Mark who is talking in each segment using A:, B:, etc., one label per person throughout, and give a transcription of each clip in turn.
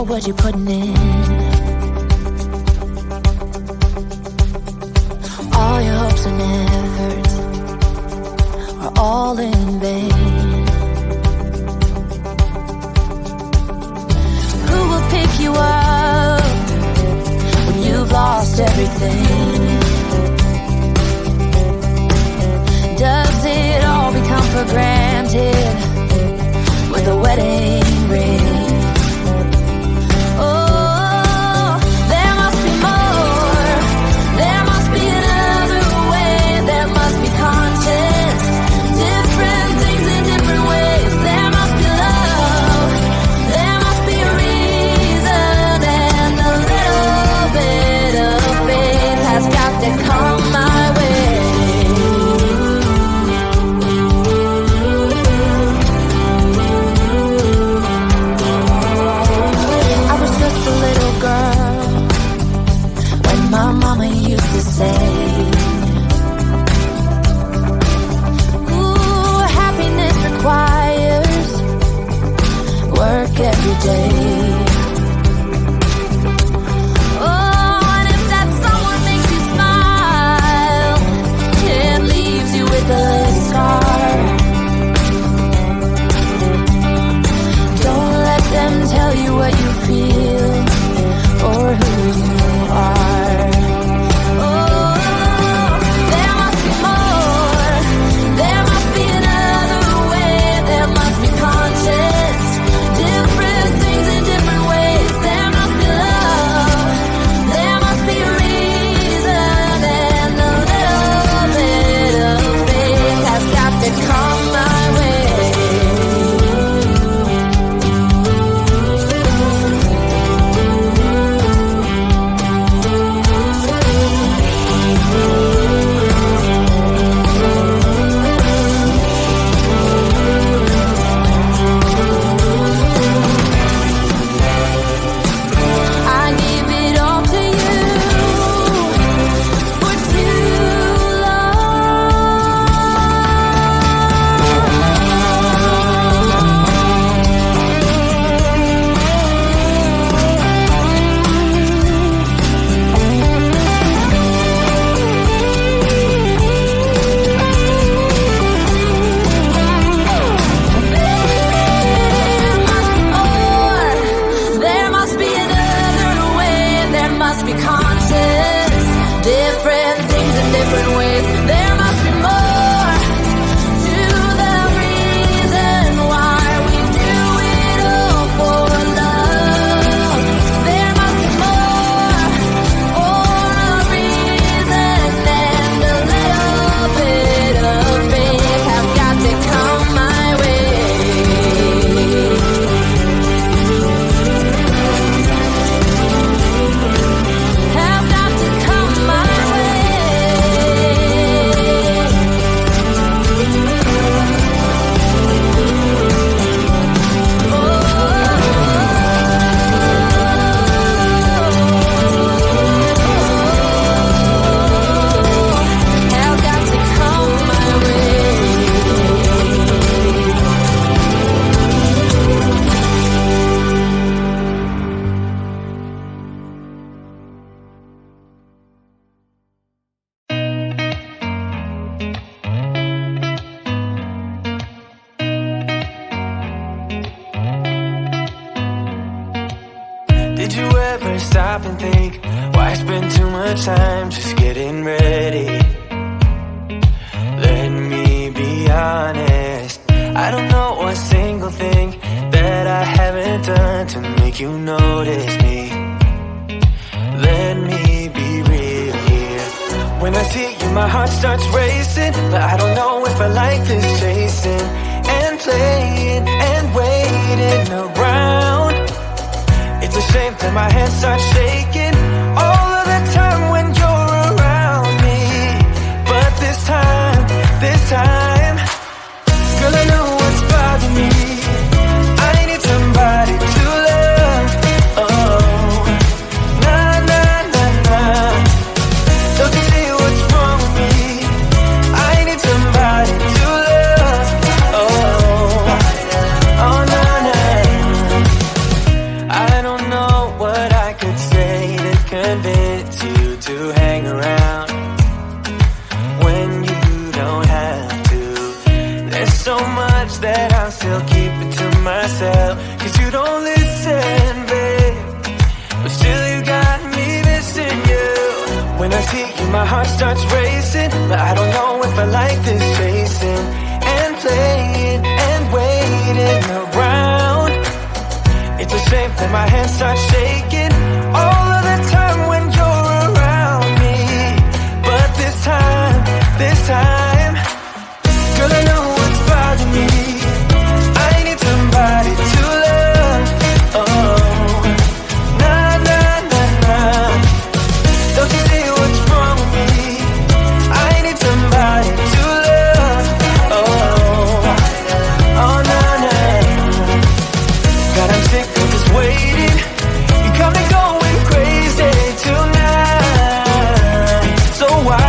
A: What you're putting in, all your hopes and efforts are all in vain. Who will pick you up when you've lost everything? Does it all become for granted with a wedding ring? Every day. Oh, and if that someone makes you smile, it leaves you with a scar. Don't let them tell you what you feel or who you are. Oh, there must be more. There must be another way. There must be conscience. Different things in different ways. There must be love. There must be a reason, and a little bit of faith has got to come my way.
B: Did you ever stop and think, why spend too much time just getting ready? Let me be honest, I don't know a single thing that I haven't done to make you notice me. Let me be real here. When I see you my heart starts racing, but I don't know if I like this chasing and playing and waiting around. It's a shame that my hands start shaking all of the time when you're around me. still keep it to myself, 'cause you don't listen, babe. But still you got me missing you. When I see you, my heart starts racing, but I don't know if I like this chasing and playing and waiting around. It's a shame that my hands start shaking all of the time when you're around me. But this time, girl, I know what's bothering me. I need somebody to love. Oh, nah, nah, nah, nah. Don't you see what's wrong with me? I need somebody to love. Oh, oh, nah, nah. God, I'm sick of just waiting. You got me going crazy tonight. So why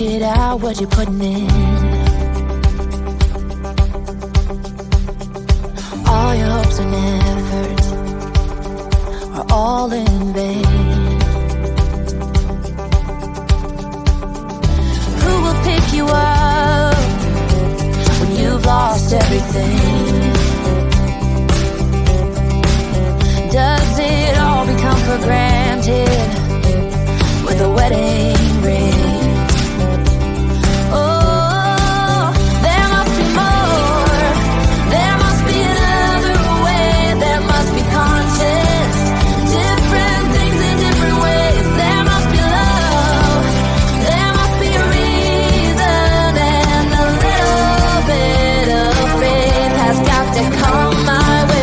A: it out what you're putting in. All your hopes and efforts are all in vain. Who will pick you up when you've lost everything? Does it all become for granted with a wedding ring? Oh, there must be more. There must be another way. There must be conscience. Different things in different ways. There must be love. There must be a reason. And a little bit of faith has got to come my way.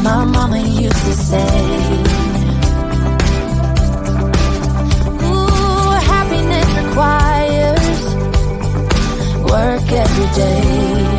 A: My mama used to say, ooh, happiness requires work every day.